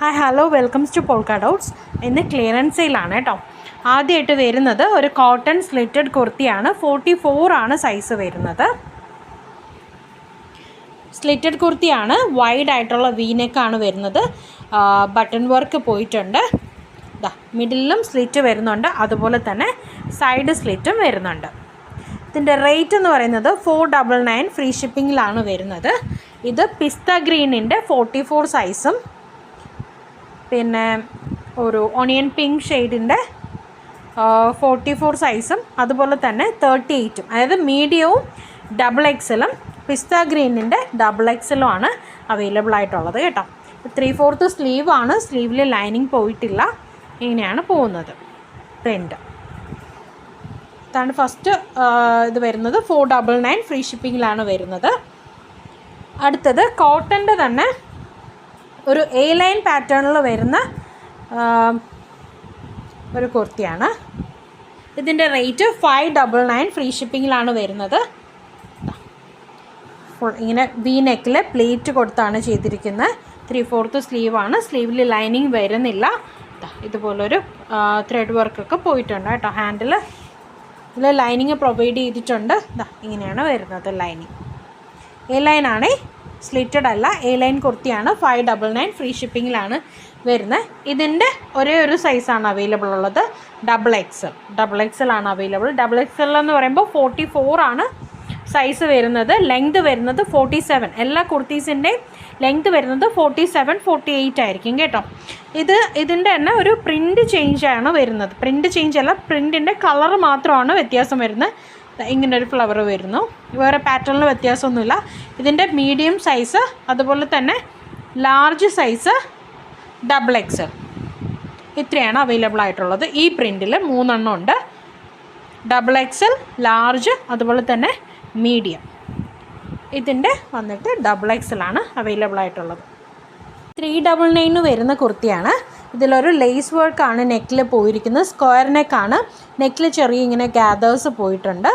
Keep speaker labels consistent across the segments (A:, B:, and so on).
A: Hi hello welcomes to polka dots. ഇന്ന് clearance സെയിലാണ് കേട്ടോ. ആദ്യമായിട്ട് വരുന്നത് ഒരു കോട്ടൺ സ്ലിറ്റഡ് കുർത്തിയാണ്. 44 ആണ് സൈസ് വരുന്നത്. സ്ലിറ്റഡ് കുർത്തിയാണ്, വൈഡ് ആയിട്ടുള്ള വീനെക്കാണ് വരുന്നത്. ബട്ടൺ വർക്ക് പോയിട്ടുണ്ട്. മിഡിലും സ്ലിറ്റ് വരുന്നുണ്ട്, അതുപോലെ തന്നെ സൈഡ് സ്ലിറ്റും വരുന്നുണ്ട്. ഇതിൻ്റെ റേറ്റ് എന്ന് പറയുന്നത് 499 ഫ്രീ ഷിപ്പിങ്ങിലാണ് വരുന്നത്. ഇത് പിസ്ത ഗ്രീനിൻ്റെ 44 സൈസും പിന്നെ ഒരു ഓണിയൻ പിങ്ക് ഷെയ്ഡിൻ്റെ 44 സൈസും അതുപോലെ തന്നെ 38ഉം, അതായത് മീഡിയവും ഡബിൾ എക്സലും പിസ്ത ഗ്രീനിൻ്റെ ഡബിൾ എക്സലും ആണ് അവൈലബിൾ ആയിട്ടുള്ളത് കേട്ടോ. 3/4 സ്ലീവാണ്, സ്ലീവിൽ ലൈനിങ് പോയിട്ടില്ല. ഇങ്ങനെയാണ് പോകുന്നത് പ്രിൻ്റ്. ഇതാണ് ഫസ്റ്റ് ഇത് വരുന്നത്. 499 ഫ്രീ ഷിപ്പിങ്ങിലാണ് വരുന്നത്. അടുത്തത് കോട്ടൻ്റെ തന്നെ ഒരു എ ലൈൻ പാറ്റേണിൽ വരുന്ന ഒരു കുർത്തിയാണ്. ഇതിൻ്റെ റേറ്റ് 599 ഫ്രീ ഷിപ്പിങ്ങിലാണ് വരുന്നത്. ഇങ്ങനെ വി നെക്കിൽ പ്ലേറ്റ് കൊടുത്താണ് ചെയ്തിരിക്കുന്നത്. 3/4 സ്ലീവാണ്, സ്ലീവിൽ ലൈനിങ് വരുന്നില്ല. ഇതുപോലൊരു ത്രെഡ് വർക്കൊക്കെ പോയിട്ടുണ്ട് കേട്ടോ. ഹാൻഡിൽ ഇതിൽ ലൈനിങ് പ്രൊവൈഡ് ചെയ്തിട്ടുണ്ട്. ഇങ്ങനെയാണ് വരുന്നത് ലൈനിങ്. എ ലൈനാണേ, സ്ലിറ്റഡ് അല്ല, എ ലൈൻ കുർത്തിയാണ്. 599 ഫ്രീ ഷിപ്പിങ്ങിലാണ് വരുന്നത്. ഇതിൻ്റെ ഒരേ ഒരു സൈസാണ് അവൈലബിൾ ഉള്ളത്, ഡബിൾ എക്സൽ ആണ് അവൈലബിൾ. ഡബിൾ എക്സൽ എന്ന് പറയുമ്പോൾ 44 ആണ് സൈസ് വരുന്നത്. ലെങ്ത് വരുന്നത് 47. എല്ലാ കുർത്തീസിൻ്റെയും ലെങ്ത് വരുന്നത് 47, 48 ആയിരിക്കും കേട്ടോ. ഇതിൻ്റെ തന്നെ ഒരു പ്രിൻ്റ് ചേഞ്ചാണ് വരുന്നത്. പ്രിൻ്റ് ചേഞ്ച് അല്ല, പ്രിൻറ്റിൻ്റെ കളർ മാത്രമാണ് വ്യത്യാസം വരുന്നത്. ഇങ്ങനൊരു ഫ്ലവർ വരുന്നു, വേറെ പാറ്റേണിൽ വ്യത്യാസമൊന്നുമില്ല. ഇതിൻ്റെ മീഡിയം സൈസ്, അതുപോലെ തന്നെ ലാർജ് സൈസ്, ഡബിൾ എക്സൽ, ഇത്രയാണ് അവൈലബിൾ ആയിട്ടുള്ളത്. ഈ പ്രിൻറ്റിൽ 3 എണ്ണം ഉണ്ട്. ഡബിൾ എക്സൽ, ലാർജ്, അതുപോലെ തന്നെ മീഡിയം. ഇതിൻ്റെ വന്നിട്ട് ഡബിൾ എക്സലാണ് അവൈലബിൾ ആയിട്ടുള്ളത്. 399 വരുന്ന കുർത്തിയാണ്. ഇതിലൊരു ലേസ് വർക്കാണ് നെക്കിൽ പോയിരിക്കുന്നത്. സ്ക്വയർ നെക്കാണ്, നെക്കിൽ ചെറിയ ഇങ്ങനെ ഗ്യാദേഴ്സ് പോയിട്ടുണ്ട്.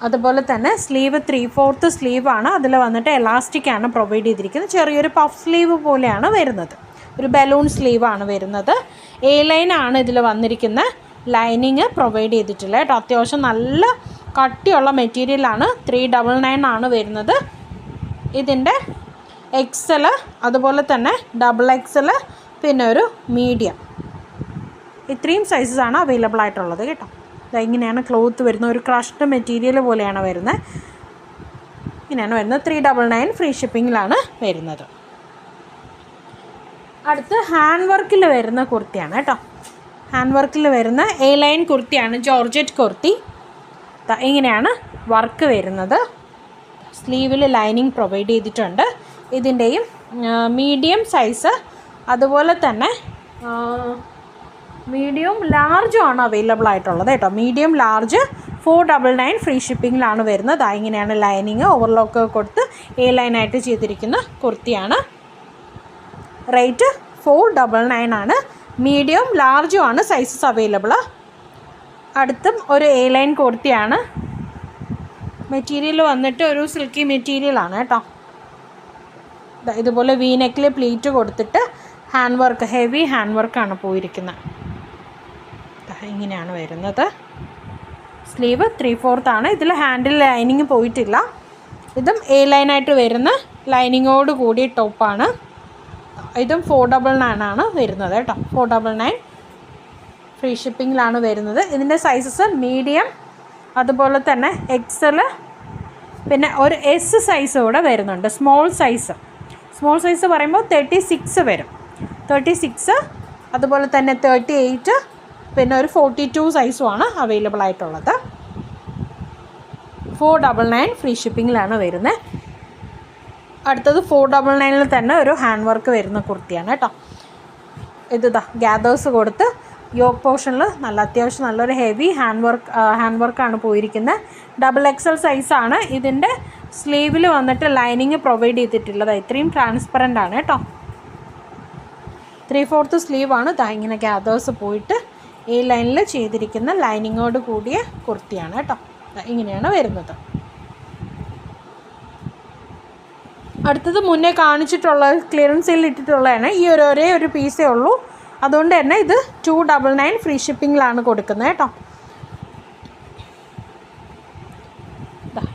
A: അതുപോലെ തന്നെ സ്ലീവ് 3/4 സ്ലീവാണ്. അതിൽ വന്നിട്ട് എലാസ്റ്റിക്കാണ് പ്രൊവൈഡ് ചെയ്തിരിക്കുന്നത്. ചെറിയൊരു പഫ് സ്ലീവ് പോലെയാണ് വരുന്നത്, ഒരു ബലൂൺ സ്ലീവാണ് വരുന്നത്. എ ലൈനാണ് ഇതിൽ വന്നിരിക്കുന്ന ലൈനിങ് പ്രൊവൈഡ് ചെയ്തിട്ടില്ല കേട്ടോ. അത്യാവശ്യം നല്ല കട്ടിയുള്ള മെറ്റീരിയലാണ്. 399 ആണ് വരുന്നത്. ഇതിൻ്റെ എക്സൽ, അതുപോലെ തന്നെ ഡബിൾ എക്സൽ, പിന്നെ ഒരു മീഡിയം, ഇത്രയും സൈസസാണ് അവൈലബിൾ ആയിട്ടുള്ളത് കേട്ടോ. ഇങ്ങനെയാണ് ക്ലോത്ത് വരുന്നത്, ഒരു ക്രഷ്ഡ് മെറ്റീരിയൽ പോലെയാണ് വരുന്നത്. ഇങ്ങനെയാണ് വരുന്നത്. 399 ഫ്രീ ഷിപ്പിങ്ങിലാണ് വരുന്നത്. അടുത്ത് ഹാൻഡ് വർക്കിൽ വരുന്ന കുർത്തിയാണ് കേട്ടോ. ഹാൻഡ് വർക്കിൽ വരുന്ന എ ലൈൻ കുർത്തിയാണ്, ജോർജറ്റ് കുർത്തി. ഇങ്ങനെയാണ് വർക്ക് വരുന്നത്. സ്ലീവിൽ ലൈനിങ് പ്രൊവൈഡ് ചെയ്തിട്ടുണ്ട്. ഇതിൻ്റെയും മീഡിയം സൈസ്, അതുപോലെ തന്നെ മീഡിയം ലാർജും ആണ് അവൈലബിൾ ആയിട്ടുള്ളത് കേട്ടോ. മീഡിയം ലാർജ് 499 ഫ്രീ ഷിപ്പിങ്ങിലാണ് വരുന്നത്. ഇങ്ങനെയാണ് ലൈനിങ് ഓവർലോക്ക് കൊടുത്ത് എ ലൈനായിട്ട് ചെയ്തിരിക്കുന്ന കുർത്തിയാണ്. റേറ്റ് 499 ആണ്. മീഡിയം ലാർജും ആണ് സൈസസ് അവൈലബിൾ. അടുത്തും ഒരു എ ലൈൻ കുർത്തിയാണ്. മെറ്റീരിയൽ വന്നിട്ട് ഒരു സിൽക്കി മെറ്റീരിയലാണ് കേട്ടോ. ഇതുപോലെ വി നെക്കിൽ പ്ലീറ്റ് കൊടുത്തിട്ട് ഹാൻഡ് വർക്ക്, ഹെവി ഹാൻഡ് വർക്കാണ് പോയിരിക്കുന്നത്. ഇങ്ങനെയാണ് വരുന്നത്. സ്ലീവ് 3/4 ആണ്. ഇതിൽ ഹാൻഡിൽ ലൈനിങ് പോയിട്ടില്ല. ഇതും എ ലൈനായിട്ട് വരുന്ന ലൈനിങ്ങോട് കൂടി ടോപ്പാണ്. ഇതും 499 ആണ് വരുന്നത് കേട്ടോ. 499 ഫ്രീ ഷിപ്പിങ്ങിലാണ് വരുന്നത്. ഇതിൻ്റെ സൈസസ് മീഡിയം, അതുപോലെ തന്നെ എക്സൽ, പിന്നെ ഒരു എസ് സൈസ് കൂടെ വരുന്നുണ്ട്. സ്മോൾ സൈസ് പറയുമ്പോൾ 36 വരും. 36, അതുപോലെ തന്നെ 38, പിന്നെ ഒരു 42 സൈസുമാണ് അവൈലബിൾ ആയിട്ടുള്ളത്. 499 ഫ്രീ ഷിപ്പിങ്ങിലാണ് വരുന്നത്. അടുത്തത് 499 തന്നെ ഒരു ഹാൻഡ് വർക്ക് വരുന്ന കുർത്തിയാണ് കേട്ടോ. ഗ്യാദേഴ്സ് കൊടുത്ത് യോക്ക് പോർഷനിൽ അത്യാവശ്യം നല്ലൊരു ഹെവി ഹാൻഡ് വർക്കാണ് പോയിരിക്കുന്നത്. ഡബിൾ എക്സൽ സൈസാണ്. ഇതിൻ്റെ സ്ലീവിൽ വന്നിട്ട് ലൈനിങ് പ്രൊവൈഡ് ചെയ്തിട്ടുള്ളത്. ഇത്രയും ട്രാൻസ്പെറൻ്റ് ആണ് കേട്ടോ. 3/4 സ്ലീവാണ്. ഇങ്ങനെ ഗ്യാദേഴ്സ് പോയിട്ട് ഈ ലൈനിൽ ചെയ്തിരിക്കുന്ന ലൈനിങ്ങോട് കൂടിയ കുർത്തിയാണ് കേട്ടോ. ഇങ്ങനെയാണ് വരുന്നത്. അടുത്തത് മുന്നേ കാണിച്ചിട്ടുള്ള ക്ലിയറൻസ് സെയിൽ ഇട്ടിട്ടുള്ളതാണ്. ഈ ഒരേ ഒരു പീസേ ഉള്ളൂ. അതുകൊണ്ട് തന്നെ ഇത് 299 ഫ്രീ ഷിപ്പിങ്ങിലാണ് കൊടുക്കുന്നത് കേട്ടോ.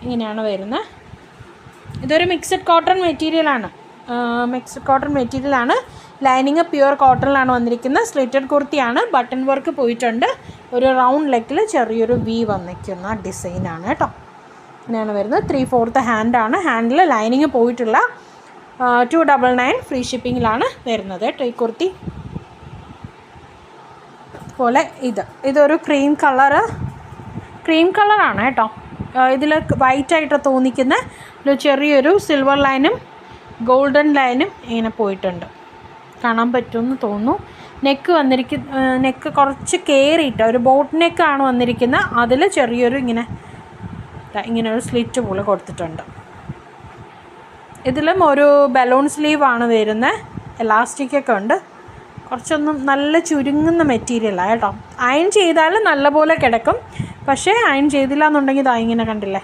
A: ഇങ്ങനെയാണ് വരുന്നത്. ഇതൊരു മിക്സഡ് കോട്ടൺ മെറ്റീരിയലാണ്. ലൈനിങ് പ്യുവർ കോട്ടണിലാണ് വന്നിരിക്കുന്നത്. സ്ലിറ്റഡ് കുർത്തിയാണ്. ബട്ടൺ വർക്ക് പോയിട്ടുണ്ട്. ഒരു റൗണ്ട് ലെക്കിൽ ചെറിയൊരു വി വന്നിരിക്കുന്ന ഡിസൈനാണ് കേട്ടോ. ഇങ്ങനെയാണ് വരുന്നത്. 3/4 ഹാൻഡാണ്. ഹാൻഡിൽ ലൈനിങ് പോയിട്ടുള്ള 299 ഫ്രീ ഷിപ്പിങ്ങിലാണ് വരുന്നത് കേട്ടോ ഈ കുർത്തി. അതുപോലെ ഇതൊരു ക്രീം കളറാണ് കേട്ടോ. ഇതിൽ വൈറ്റായിട്ട് തോന്നിക്കുന്ന ഒരു ചെറിയൊരു സിൽവർ ലൈനും ഗോൾഡൻ ലൈനും ഇങ്ങനെ പോയിട്ടുണ്ട്. കാണാൻ പറ്റുമെന്ന് തോന്നുന്നു. നെക്ക് കുറച്ച് കയറിയിട്ട് ഒരു ബോട്ട് നെക്കാണ് വന്നിരിക്കുന്നത്. അതിൽ ചെറിയൊരു ഇങ്ങനെ ഒരു സ്ലിറ്റ് പോലെ കൊടുത്തിട്ടുണ്ട്. ഇതിലും ഒരു ബലൂൺ സ്ലീവാണ് വരുന്നത്. എലാസ്റ്റിക്കൊക്കെ ഉണ്ട്. കുറച്ചൊന്നും നല്ല ചുരുങ്ങുന്ന മെറ്റീരിയലാണ് കേട്ടോ. അയൺ ചെയ്താൽ നല്ലപോലെ കിടക്കും. പക്ഷേ അയൺ ചെയ്തില്ല എന്നുണ്ടെങ്കിൽ ഇങ്ങനെ കണ്ടില്ലേ,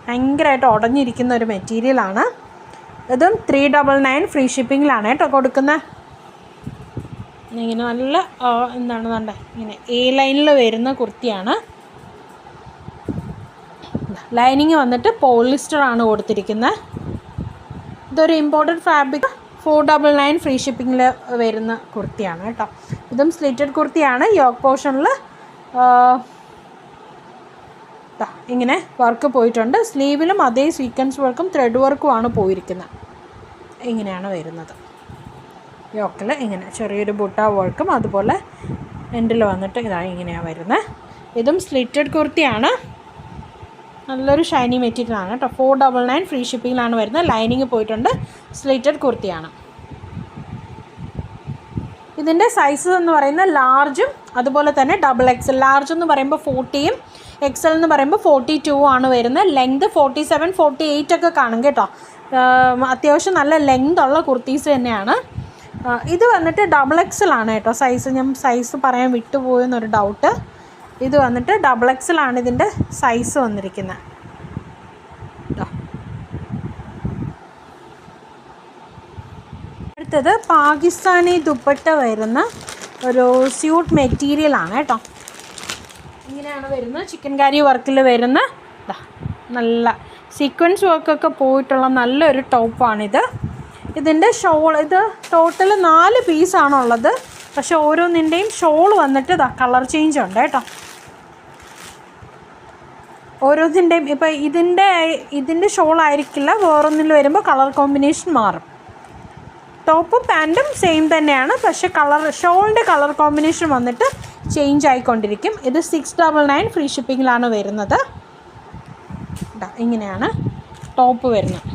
A: ഭയങ്കരമായിട്ട് ഉടഞ്ഞിരിക്കുന്ന ഒരു മെറ്റീരിയലാണ്. ഇതും 399 ഫ്രീ ഷിപ്പിങ്ങിലാണ് കേട്ടോ കൊടുക്കുന്നത്. ഇങ്ങനെ നല്ല ഇങ്ങനെ എ ലൈനിൽ വരുന്ന കുർത്തിയാണ്. ലൈനിങ് വന്നിട്ട് പോളിസ്റ്ററാണ് കൊടുത്തിരിക്കുന്നത്. ഇതൊരു ഇമ്പോർട്ടഡ് ഫാബ്രിക് 499 ഫ്രീ ഷിപ്പിങ്ങിൽ വരുന്ന കുർത്തിയാണ് കേട്ടോ. ഇതും സ്ലിറ്റഡ് കുർത്തിയാണ്. യോക്ക് പോർഷനിൽ ഇങ്ങനെ വർക്ക് പോയിട്ടുണ്ട്. സ്ലീവിലും അതേ സീക്വൻസ് വർക്കും ത്രെഡ് വർക്കുമാണ് പോയിരിക്കുന്നത്. ഇങ്ങനെയാണ് വരുന്നത്. യോക്കിൽ ഇങ്ങനെ ചെറിയൊരു ബുട്ട വർക്കും അതുപോലെ എൻഡിൽ വന്നിട്ട് ഇങ്ങനെയാണ് വരുന്നത്. ഇതും സ്ലിറ്റഡ് കുർത്തിയാണ്. നല്ലൊരു ഷൈനി മെറ്റീരിയലാണ് കേട്ടോ. 499 ഫ്രീ ഷിപ്പിങ്ങിലാണ് വരുന്നത്. ലൈനിങ് പോയിട്ടുണ്ട്. സ്ലിറ്റഡ് കുർത്തിയാണ്. ഇതിൻ്റെ സൈസ് എന്ന് പറയുന്നത് ലാർജും അതുപോലെ തന്നെ ഡബിൾ എക്സൽ. ലാർജ് എന്ന് പറയുമ്പോൾ 40യും എക്സൽ എന്ന് പറയുമ്പോൾ 42 ആണ് വരുന്നത്. ലെങ്ത് 47, 48 ഒക്കെ കാണും കേട്ടോ. അത്യാവശ്യം നല്ല ലെങ്ത് ഉള്ള കുർത്തീസ് തന്നെയാണ്. ഇത് വന്നിട്ട് ഡബിൾ എക്സൽ ആണ് കേട്ടോ സൈസ്. ഞാൻ സൈസ് പറയാൻ വിട്ടുപോയെന്നൊരു ഡൗട്ട്. ഇത് വന്നിട്ട് ഡബിൾ എക്സൽ ആണ് ഇതിൻ്റെ സൈസ് വന്നിരിക്കുന്നത്. അടുത്തത് പാകിസ്ഥാനി ദുപ്പട്ട വരുന്ന ഒരു സ്യൂട്ട് മെറ്റീരിയലാണ് കേട്ടോ. ഇങ്ങനെയാണ് വരുന്നത്. ചിക്കൻ കാരി വർക്കിൽ വരുന്ന നല്ല സീക്വൻസ് വർക്കൊക്കെ പോയിട്ടുള്ള നല്ലൊരു ടോപ്പാണിത്. ഇതിൻ്റെ ഷോൾ, ഇത് ടോട്ടൽ 4 പീസാണുള്ളത്. പക്ഷെ ഓരോന്നിൻ്റെയും ഷോൾ വന്നിട്ട് കളർ ചേഞ്ച് ഉണ്ട് കേട്ടോ. ഓരോന്നിൻ്റെയും ഇപ്പോൾ ഇതിൻ്റെ ഷോൾ ആയിരിക്കില്ല, വേറൊന്നിൽ വരുമ്പോൾ കളർ കോമ്പിനേഷൻ മാറും. ടോപ്പും പാൻറ്റും സെയിം തന്നെയാണ്, പക്ഷേ ഷോളിൻ്റെ കളർ കോമ്പിനേഷൻ വന്നിട്ട് ചേഞ്ച് ആയിക്കൊണ്ടിരിക്കും. ഇത് 699 ഫ്രീ ഷിപ്പിങ്ങിലാണ് വരുന്നത്. ഇങ്ങനെയാണ് ടോപ്പ് വരുന്നത്.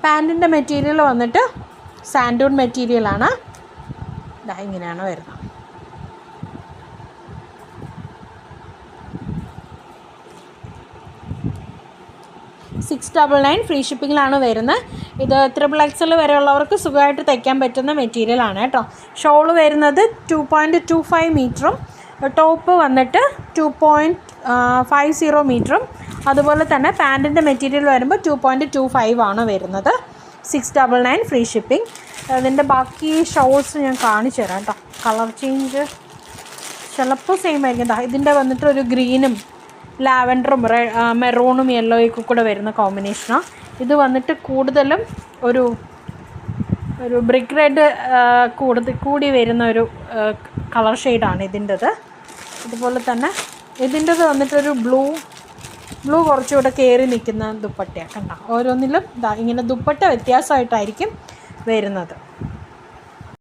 A: പാൻറ്റിൻ്റെ മെറ്റീരിയൽ വന്നിട്ട് സാൻഡൂൺ മെറ്റീരിയലാണ്. ഇങ്ങനെയാണ് വരുന്നത്. $699 ഫ്രീ ഷിപ്പിങ്ങിലാണ് വരുന്നത്. ഇത് XXL വരെയുള്ളവർക്ക് സുഖമായിട്ട് തയ്ക്കാൻ പറ്റുന്ന മെറ്റീരിയലാണ് കേട്ടോ. ഷോൾ വരുന്നത് 2.25 മീറ്ററും ടോപ്പ് വന്നിട്ട് 2.50 മീറ്ററും അതുപോലെ തന്നെ പാൻറ്റിൻ്റെ മെറ്റീരിയൽ വരുമ്പോൾ 2.25 ആണ് വരുന്നത്. 699 ഫ്രീ ഷിപ്പിംഗ്. അതിൻ്റെ ബാക്കി ഷോൾസ് ഞാൻ കാണിച്ചു തരാം കേട്ടോ. കളർ ചേഞ്ച് ചിലപ്പോൾ സെയിം ആയിരിക്കും. ഇതിൻ്റെ വന്നിട്ട് ഒരു ഗ്രീനും ലാവൻഡറും മെറൂണും യെല്ലോയൊക്കെ കൂടെ വരുന്ന കോമ്പിനേഷനാണ്. ഇത് വന്നിട്ട് കൂടുതലും ഒരു ബ്രിക്ക് റെഡ് കൂടി വരുന്ന ഒരു കളർ ഷെയ്ഡാണ് ഇതിൻ്റെത്. അതുപോലെ തന്നെ ഇതിൻ്റെത് വന്നിട്ടൊരു ബ്ലൂ കുറച്ചുകൂടെ കയറി നിൽക്കുന്ന ദുപ്പട്ടയാണ് കണ്ടോ. ഓരോന്നിലും ഇങ്ങനെ ദുപ്പട്ട വ്യത്യാസമായിട്ടായിരിക്കും വരുന്നത്.